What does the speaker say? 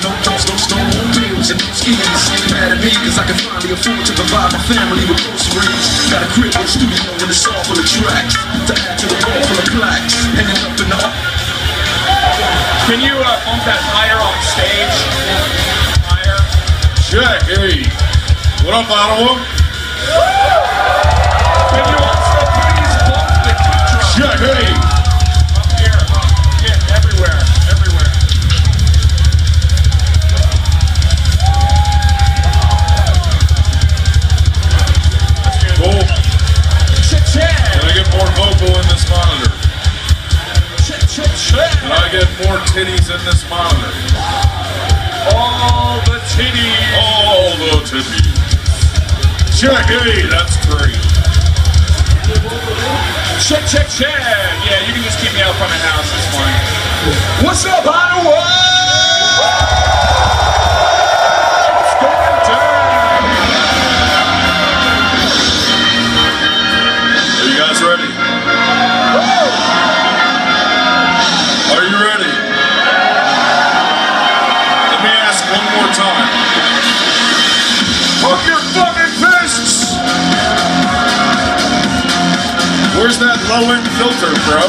No bills and no schemes. Mad at me cause I can finally afford to provide my family with groceries. Got a crib with a studio and it's all full of tracks. To add to the wall full of plaques. Hanging up in the... Can you bump that higher on stage? Higher. Check, hey. What up, Ottawa? Can you also please bump the kick drum? Check, hey. Up here, yeah, everywhere, everywhere. Cool. Can I get more vocal in this monitor? Can I get more titties in this monitor? All the titties. All the titties. Check, hey, that's great. Check. Yeah, you can just keep me out front of the house, it's fine. What's up, Ottawa? It's going down. Are you guys ready? Are you ready? Let me ask one more time. Pump your fucking fists! Where's that low-end filter, bro?